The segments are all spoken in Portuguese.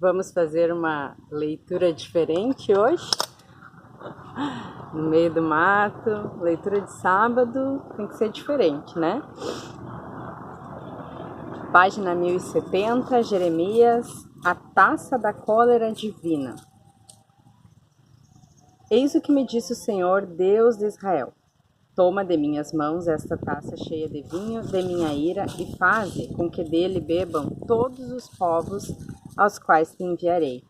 Vamos fazer uma leitura diferente hoje, no meio do mato, leitura de sábado, tem que ser diferente, né? Página 1070, Jeremias, a taça da cólera divina. Eis o que me disse o Senhor, Deus de Israel. Toma de minhas mãos esta taça cheia de vinho de minha ira e faze com que dele bebam todos os povos aos quais te enviarei.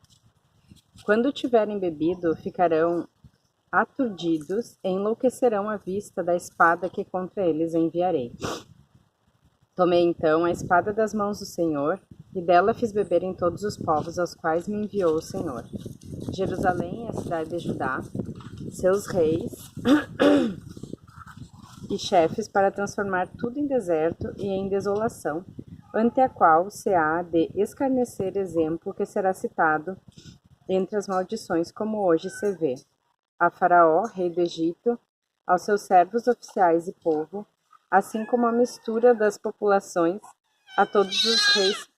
Quando tiverem bebido, ficarão aturdidos e enlouquecerão à vista da espada que contra eles enviarei. Tomei então a espada das mãos do Senhor e dela fiz beber em todos os povos aos quais me enviou o Senhor. Jerusalém é a cidade de Judá, seus reis e chefes para transformar tudo em deserto e em desolação, ante a qual se há de escarnecer exemplo que será citado entre as maldições como hoje se vê. A Faraó, rei do Egito, aos seus servos oficiais e povo, assim como a mistura das populações, a todos os reis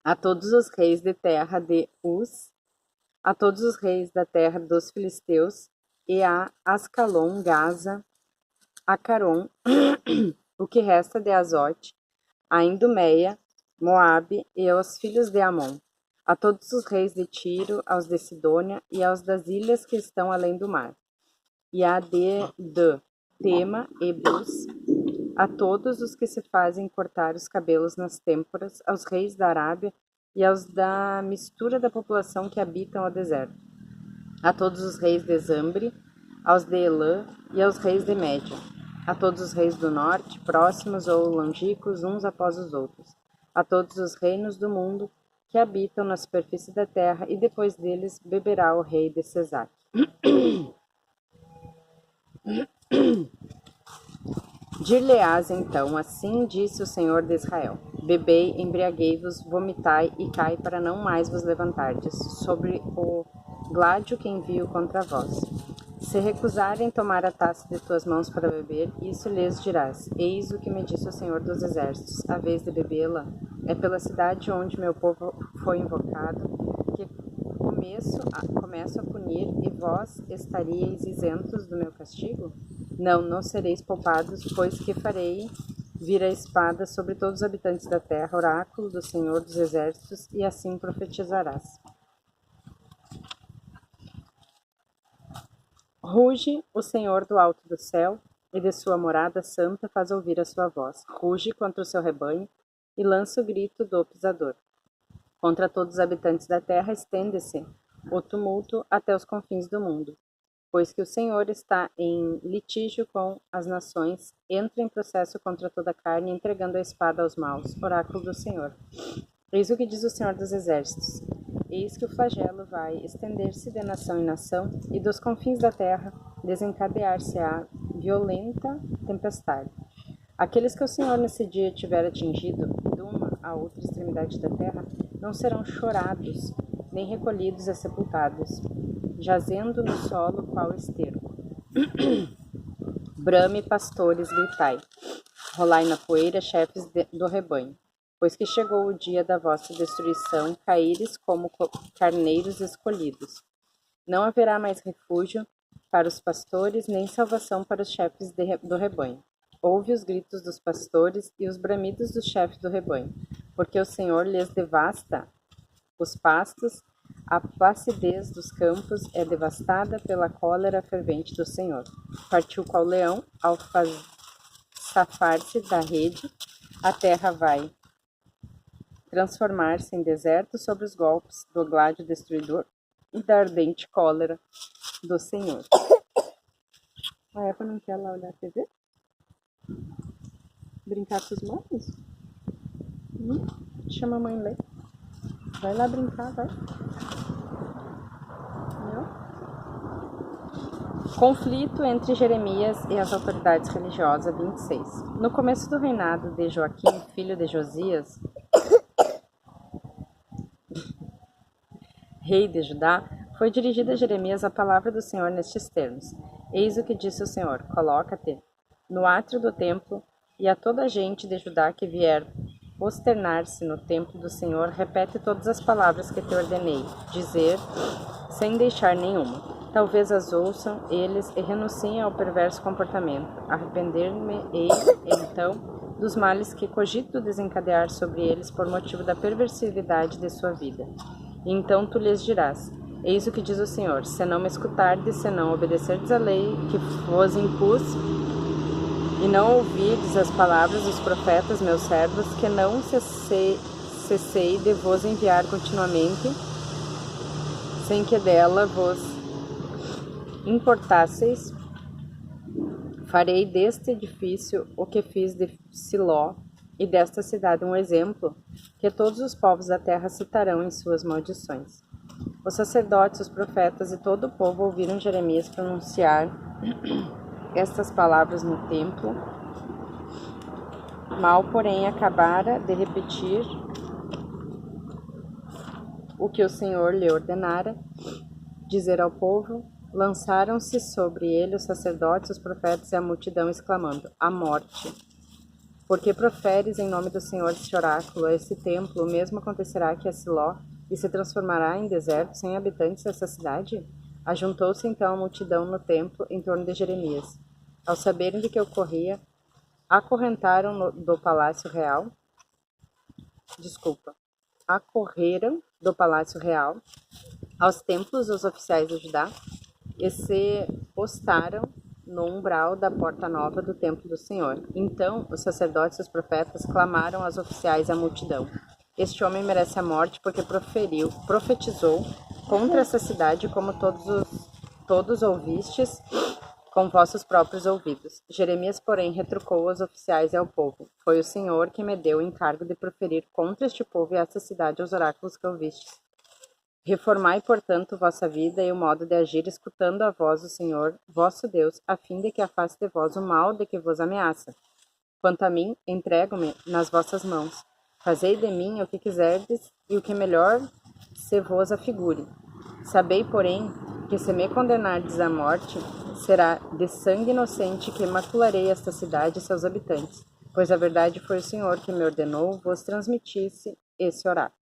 a todos os reis de terra de Uz, a todos os reis da terra dos filisteus, e a Ascalon, Gaza, a Caron, o que resta de Azote, a Idumeia, Moabe e aos filhos de Amon, a todos os reis de Tiro, aos de Sidônia e aos das ilhas que estão além do mar, e a de Tema e Bus, a todos os que se fazem cortar os cabelos nas têmporas, aos reis da Arábia e aos da mistura da população que habitam o deserto, a todos os reis de Zambre, aos de Elã e aos reis de Média, a todos os reis do norte, próximos ou longínquos uns após os outros, a todos os reinos do mundo que habitam na superfície da terra, e depois deles beberá o rei de Cesac. Dir-lhe-ás então, assim disse o Senhor de Israel: bebei, embriaguei-vos, vomitai e cai para não mais vos levantardes sobre o gládio que envio contra vós. Se recusarem tomar a taça de tuas mãos para beber, isso lhes dirás: eis o que me disse o Senhor dos Exércitos, a vez de bebê-la é pela cidade onde meu povo foi invocado, que começo a punir, e vós estaríeis isentos do meu castigo? Não sereis poupados, pois que farei vir a espada sobre todos os habitantes da terra, oráculo do Senhor dos Exércitos, e assim profetizarás. Ruge o Senhor do alto do céu, e de sua morada santa faz ouvir a sua voz. Ruge contra o seu rebanho, e lança o grito do pisador. Contra todos os habitantes da terra estende-se o tumulto até os confins do mundo. Pois que o Senhor está em litígio com as nações, entra em processo contra toda a carne, entregando a espada aos maus. Oráculo do Senhor. Eis o que diz o Senhor dos Exércitos. Eis que o flagelo vai estender-se de nação em nação, e dos confins da terra desencadear-se-á violenta tempestade. Aqueles que o Senhor nesse dia tiver atingido, de uma a outra extremidade da terra, não serão chorados, nem recolhidos e sepultados, jazendo no solo qual esterco. Brame, pastores, gritai. Rolai na poeira, chefes do rebanho. Pois que chegou o dia da vossa destruição, caíres como carneiros escolhidos. Não haverá mais refúgio para os pastores, nem salvação para os chefes do rebanho. Ouve os gritos dos pastores e os bramidos dos chefes do rebanho, porque o Senhor lhes devasta os pastos, a placidez dos campos é devastada pela cólera fervente do Senhor. Partiu qual leão, ao safar-se da rede, a terra vai transformar-se em deserto sob os golpes do gládio destruidor e da ardente cólera do Senhor. A Eva não quer lá olhar a TV? Brincar com os móveis? Chama a mãe ler. Vai lá brincar, vai. Não? Conflito entre Jeremias e as autoridades religiosas, 26. No começo do reinado de Joaquim, filho de Josias, rei de Judá, foi dirigida a Jeremias a palavra do Senhor nestes termos: eis o que disse o Senhor: coloca-te no átrio do templo E a toda a gente de Judá que vier posternar-se no templo do Senhor, repete todas as palavras que te ordenei, dizer, sem deixar nenhuma. Talvez as ouçam eles e renunciem ao perverso comportamento. Arrepender-me-ei, então, dos males que cogito desencadear sobre eles por motivo da perversividade de sua vida. E então tu lhes dirás, eis o que diz o Senhor, se não me escutardes, se não obedecerdes a lei que vos impus, e não ouvirdes as palavras dos profetas, meus servos, que não cessei de vos enviar continuamente, sem que dela vos importasseis, farei deste edifício o que fiz de Siló, e desta cidade um exemplo, que todos os povos da terra citarão em suas maldições. Os sacerdotes, os profetas e todo o povo ouviram Jeremias pronunciar estas palavras no templo. Mal, porém, acabara de repetir o que o Senhor lhe ordenara dizer ao povo, lançaram-se sobre ele os sacerdotes, os profetas e a multidão, exclamando, a morte. Porque proferes em nome do Senhor este oráculo a esse templo, o mesmo acontecerá que a Siló, e se transformará em deserto, sem habitantes essa cidade? Ajuntou-se então a multidão no templo em torno de Jeremias. Ao saberem de que ocorria, acorreram do palácio real aos templos dos oficiais de Judá e se postaram no umbral da porta nova do templo do Senhor. Então os sacerdotes e os profetas clamaram aos oficiais e à multidão: este homem merece a morte porque profetizou contra essa cidade, como todos ouvistes com vossos próprios ouvidos. Jeremias, porém, retrucou aos oficiais e ao povo: foi o Senhor que me deu o encargo de proferir contra este povo e esta cidade os oráculos que ouvistes. Reformai, portanto, vossa vida e o modo de agir, escutando a voz do Senhor, vosso Deus, a fim de que afaste de vós o mal de que vos ameaça. Quanto a mim, entrego-me nas vossas mãos. Fazei de mim o que quiserdes e o que melhor se vos afigure. Sabei, porém, que se me condenardes à morte, será de sangue inocente que macularei esta cidade e seus habitantes, pois a verdade foi o Senhor que me ordenou vos transmitisse esse oráculo.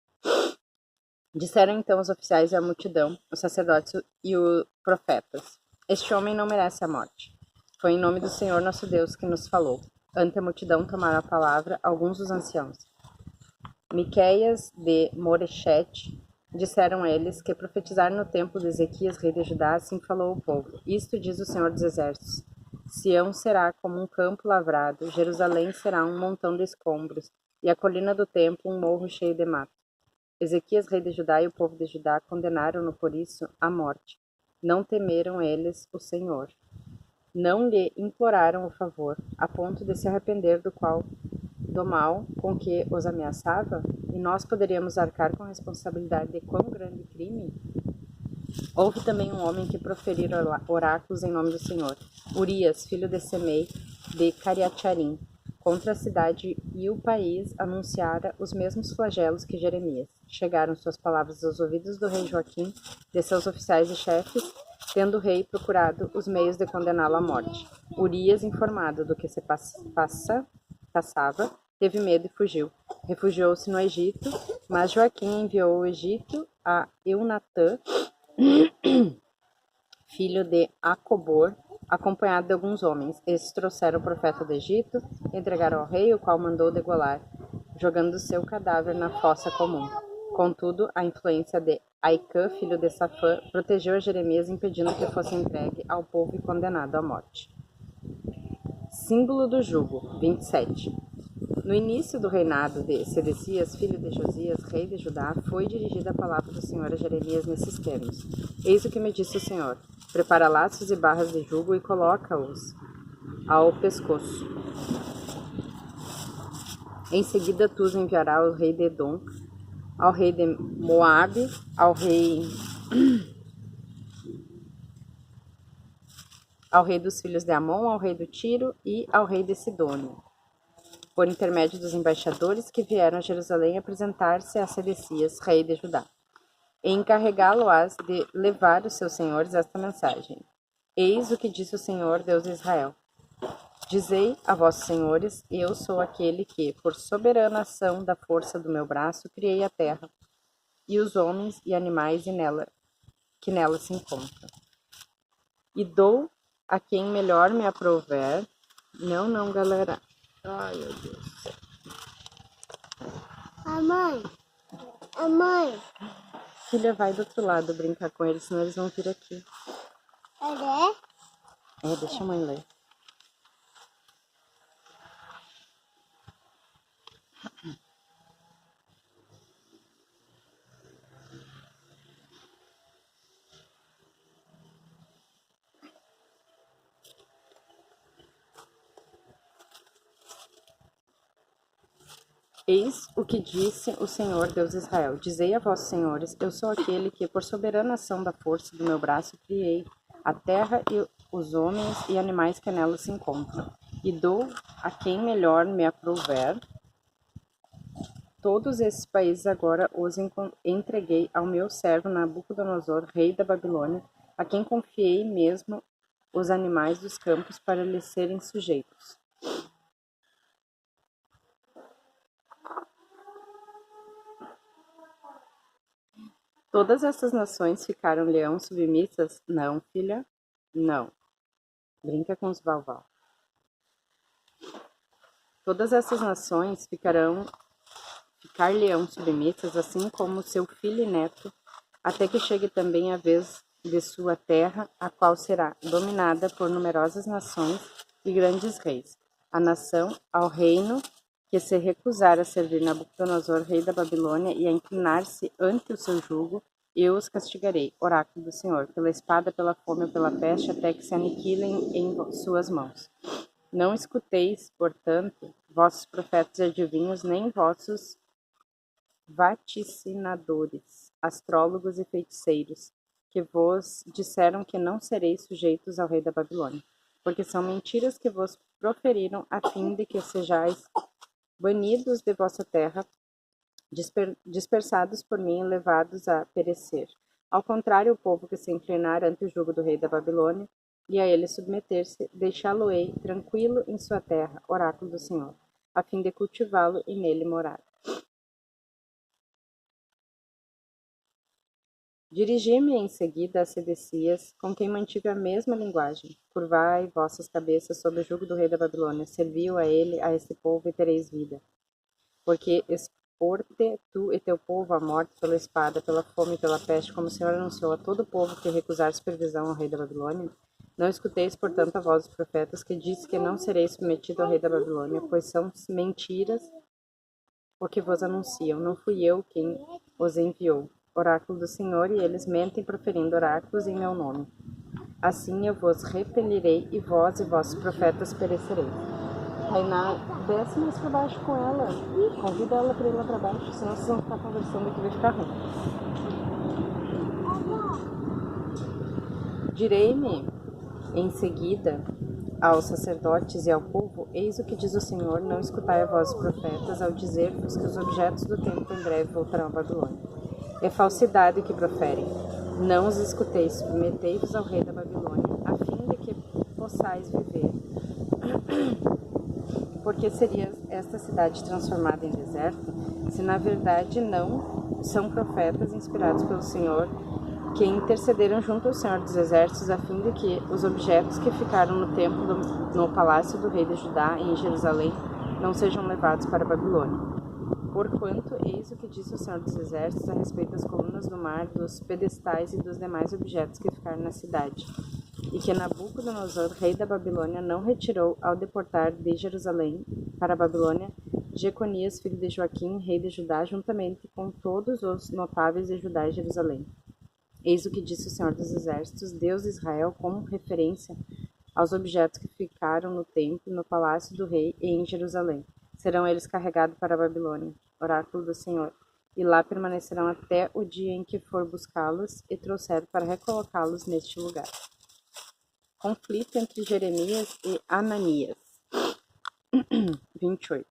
Disseram então os oficiais e a multidão, os sacerdotes e os profetas: este homem não merece a morte. Foi em nome do Senhor nosso Deus que nos falou. Ante a multidão tomaram a palavra alguns dos anciãos. Miqueias de Morechete, disseram eles, que profetizaram no templo de Ezequias, rei de Judá, assim falou o povo. Isto diz o Senhor dos Exércitos: Sião será como um campo lavrado, Jerusalém será um montão de escombros, e a colina do templo um morro cheio de mato. Ezequias, rei de Judá, e o povo de Judá condenaram-no por isso à morte. Não temeram eles o Senhor. Não lhe imploraram o favor, a ponto de se arrepender do mal com que os ameaçava? E nós poderíamos arcar com a responsabilidade de quão grande crime? Houve também um homem que proferiu oráculos em nome do Senhor, Urias, filho de Semei, de Cariatiarim, contra a cidade e o país anunciara os mesmos flagelos que Jeremias. Chegaram suas palavras aos ouvidos do rei Joaquim, de seus oficiais e chefes, tendo o rei procurado os meios de condená-lo à morte. Urias, informado do que se passava, teve medo e fugiu. Refugiou-se no Egito, mas Joaquim enviou ao Egito a Eunatã, filho de Acobor, acompanhado de alguns homens. Estes trouxeram o profeta do Egito, entregaram ao rei, o qual mandou degolar, jogando seu cadáver na fossa comum. Contudo, a influência de Aicã, filho de Safã, protegeu a Jeremias, impedindo que fosse entregue ao povo e condenado à morte. Símbolo do jugo, 27. No início do reinado de Sedecias, filho de Josias, rei de Judá, foi dirigida a palavra do Senhor a Jeremias nesses termos: eis o que me disse o Senhor: prepara laços e barras de jugo e coloca-os ao pescoço. Em seguida, tu os enviarás ao rei de Edom, ao rei de Moabe, ao rei dos filhos de Amon, ao rei do Tiro e ao rei de Sidônia, por intermédio dos embaixadores que vieram a Jerusalém apresentar-se a Sedecias, rei de Judá, e encarregá-lo-ás de levar os seus senhores esta mensagem: eis o que disse o Senhor, Deus de Israel: Dizei a vossos senhores, eu sou aquele que, por soberana ação da força do meu braço, criei a terra, e os homens e animais que nela se encontram. E dou a quem melhor me aprouver. Não, galera. Ai, meu Deus. A mãe. Filha, vai do outro lado brincar com eles, senão eles vão vir aqui. Deixa a mãe ler. Eis o que disse o Senhor Deus de Israel. Dizei a vossos senhores, eu sou aquele que, por soberana ação da força do meu braço, criei a terra e os homens e animais que nela se encontram, e dou a quem melhor me aprouver. Todos esses países agora os entreguei ao meu servo Nabucodonosor, rei da Babilônia, a quem confiei mesmo os animais dos campos para lhes serem sujeitos. Todas essas nações ficaram leão submissas? Não, filha, não. Brinca com os valval. Todas essas nações ficar leão submissas, assim como seu filho e neto, até que chegue também a vez de sua terra, a qual será dominada por numerosas nações e grandes reis. A nação, ao reino que se recusar a servir Nabucodonosor, rei da Babilônia, e a inclinar-se ante o seu jugo, eu os castigarei, oráculo do Senhor, pela espada, pela fome ou pela peste, até que se aniquilem em suas mãos. Não escuteis, portanto, vossos profetas e adivinhos, nem vossos vaticinadores, astrólogos e feiticeiros, que vos disseram que não sereis sujeitos ao rei da Babilônia, porque são mentiras que vos proferiram a fim de que sejais banidos de vossa terra, dispersados por mim e levados a perecer. Ao contrário, o povo que se inclinar ante o jugo do rei da Babilônia e a ele submeter-se, deixá-lo-ei tranquilo em sua terra, oráculo do Senhor, a fim de cultivá-lo e nele morar. Dirigi-me em seguida a Sedecias, com quem mantive a mesma linguagem. Curvai vossas cabeças sob o jugo do rei da Babilônia, serviu a ele, a esse povo, e tereis vida. Porque exporte tu e teu povo à morte pela espada, pela fome e pela peste, como o Senhor anunciou a todo o povo que recusar supervisão ao rei da Babilônia. Não escuteis, portanto, a voz dos profetas, que diz que não sereis submetido ao rei da Babilônia, pois são mentiras o que vos anunciam. Não fui eu quem os enviou. Oráculo do Senhor, e eles mentem proferindo oráculos em meu nome. Assim eu vos repelirei, e vós e vossos profetas perecereis. Tainá, desce mais pra baixo com ela. Convida ela pra ir lá pra baixo, senão vocês vão ficar conversando aqui, vai ficar ruim. Direi-me em seguida aos sacerdotes e ao povo, eis o que diz o Senhor, não escutai a voz dos profetas ao dizer-vos que os objetos do templo em breve voltarão à Babilônia. É falsidade que proferem. Não os escuteis, submetei-vos ao rei da Babilônia, a fim de que possais viver. Porque seria esta cidade transformada em deserto, se na verdade não são profetas inspirados pelo Senhor, que intercederam junto ao Senhor dos Exércitos, a fim de que os objetos que ficaram no templo, no palácio do rei de Judá e em Jerusalém, não sejam levados para a Babilônia. Porquanto, eis o que disse o Senhor dos Exércitos a respeito das colunas do mar, dos pedestais e dos demais objetos que ficaram na cidade, e que Nabucodonosor, rei da Babilônia, não retirou ao deportar de Jerusalém para a Babilônia Jeconias, filho de Joaquim, rei de Judá, juntamente com todos os notáveis de Judá e Jerusalém. Eis o que disse o Senhor dos Exércitos, Deus de Israel, como referência aos objetos que ficaram no templo, no palácio do rei e em Jerusalém. Serão eles carregados para a Babilônia, oráculo do Senhor, e lá permanecerão até o dia em que for buscá-los e trouxer para recolocá-los neste lugar. Conflito entre Jeremias e Ananias. 28.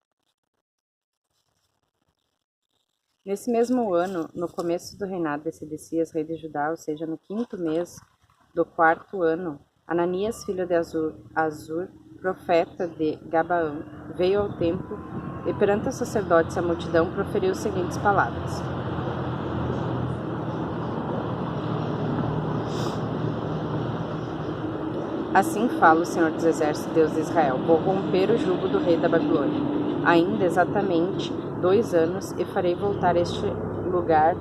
Nesse mesmo ano, no começo do reinado de Sedecias, rei de Judá, ou seja, no 5º mês do 4º ano, Ananias, filho de Azur, profeta de Gabaão, veio ao templo e perante os sacerdotes e a multidão proferiu as seguintes palavras: Assim fala o Senhor dos Exércitos, Deus de Israel: vou romper o jugo do rei da Babilônia, ainda exatamente 2 anos, e farei voltar a este lugar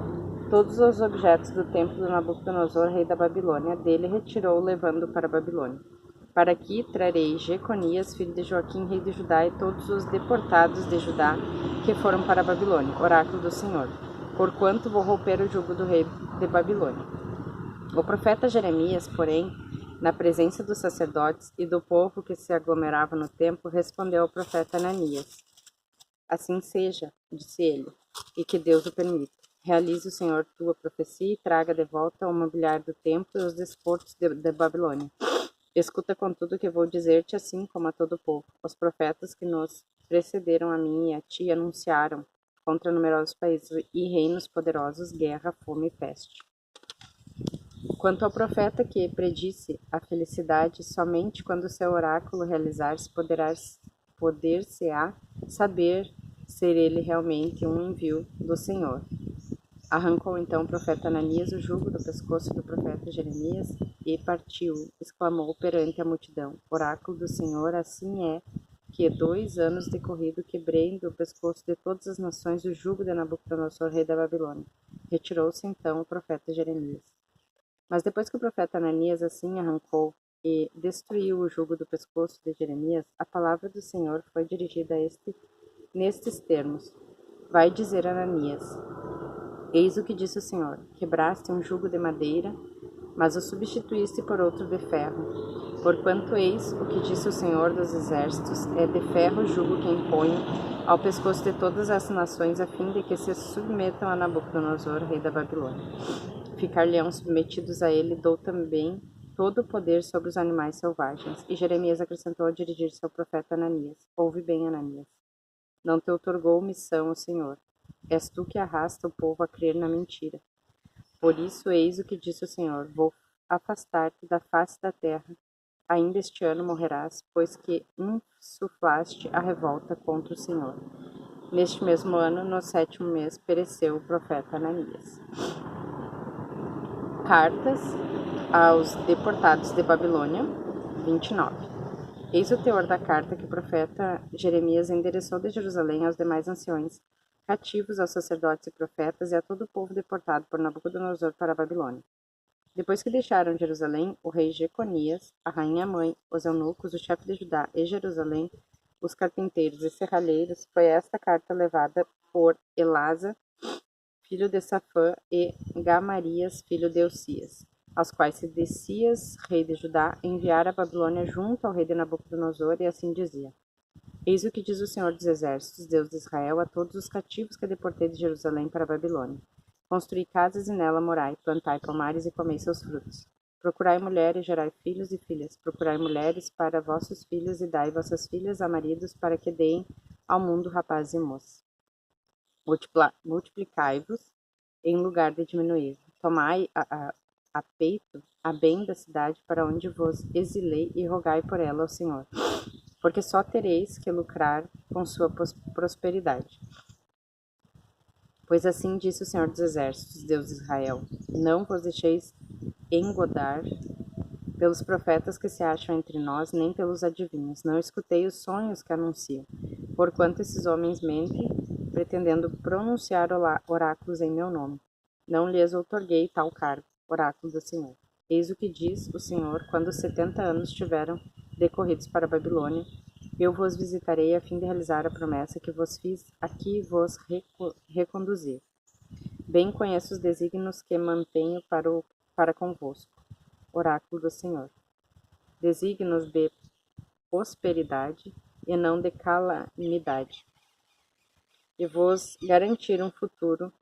todos os objetos do templo de Nabucodonosor, rei da Babilônia. Dele retirou, levando para a Babilônia. Para aqui trarei Jeconias, filho de Joaquim, rei de Judá, e todos os deportados de Judá que foram para a Babilônia, oráculo do Senhor, porquanto vou romper o jugo do rei de Babilônia. O profeta Jeremias, porém, na presença dos sacerdotes e do povo que se aglomerava no templo, respondeu ao profeta Ananias: Assim seja, disse ele, e que Deus o permita. Realize o Senhor tua profecia e traga de volta o mobiliário do templo e os desportos de Babilônia. Escuta, contudo, o que vou dizer-te, assim como a todo o povo. Os profetas que nos precederam a mim e a ti anunciaram contra numerosos países e reinos poderosos guerra, fome e peste. Quanto ao profeta que predisse a felicidade, somente quando seu oráculo realizar-se poder-se-á saber ser ele realmente um envio do Senhor. Arrancou então o profeta Ananias o jugo do pescoço do profeta Jeremias e partiu, exclamou perante a multidão: Oráculo do Senhor, assim é que 2 anos decorrido quebrei do pescoço de todas as nações o jugo de Nabucodonosor, rei da Babilônia. Retirou-se então o profeta Jeremias. Mas depois que o profeta Ananias assim arrancou e destruiu o jugo do pescoço de Jeremias, a palavra do Senhor foi dirigida nestes termos: Vai dizer a Ananias: Eis o que disse o Senhor: Quebraste um jugo de madeira, mas o substituíste por outro de ferro. Porquanto eis o que disse o Senhor dos Exércitos: É de ferro o jugo que imponho ao pescoço de todas as nações, a fim de que se submetam a Nabucodonosor, rei da Babilônia. Ficar-lhe-ão submetidos a ele, dou também todo o poder sobre os animais selvagens. E Jeremias acrescentou a dirigir-se ao profeta Ananias: Ouve bem, Ananias. Não te outorgou missão o Senhor. És tu que arrasta o povo a crer na mentira. Por isso, eis o que disse o Senhor: Vou afastar-te da face da terra. Ainda este ano morrerás, pois que insuflaste a revolta contra o Senhor. Neste mesmo ano, no 7º mês, pereceu o profeta Ananias. Cartas aos deportados de Babilônia, 29. Eis o teor da carta que o profeta Jeremias endereçou de Jerusalém aos demais anciões cativos, aos sacerdotes e profetas e a todo o povo deportado por Nabucodonosor para a Babilônia. Depois que deixaram Jerusalém, o rei Jeconias, a rainha-mãe, os eunucos, o chefe de Judá e Jerusalém, os carpinteiros e serralheiros, foi esta carta levada por Elasa, filho de Safã, e Gamarias, filho de Uzias, aos quais Sedecias, rei de Judá, enviara a Babilônia junto ao rei de Nabucodonosor, e assim dizia: Eis o que diz o Senhor dos Exércitos, Deus de Israel, a todos os cativos que deportei de Jerusalém para a Babilônia: Construí casas e nela morai, plantai pomares e comei seus frutos. Procurai mulher e gerai filhos e filhas. Procurai mulheres para vossos filhos e dai vossas filhas a maridos, para que deem ao mundo rapazes e moças. Multiplicai-vos em lugar de diminuir. Tomai a peito a bem da cidade para onde vos exilei e rogai por ela ao Senhor, porque só tereis que lucrar com sua prosperidade. Pois assim disse o Senhor dos Exércitos, Deus de Israel: Não vos deixeis engodar pelos profetas que se acham entre nós, nem pelos adivinhos. Não escutei os sonhos que anunciam, porquanto esses homens mentem, pretendendo pronunciar oráculos em meu nome. Não lhes outorguei tal cargo, oráculo do Senhor. Eis o que diz o Senhor: quando 70 anos tiveram decorridos para a Babilônia, eu vos visitarei a fim de realizar a promessa que vos fiz aqui vos reconduzir. Bem conheço os desígnios que mantenho para convosco, oráculo do Senhor. Desígnios de prosperidade e não de calamidade, e vos garantir um futuro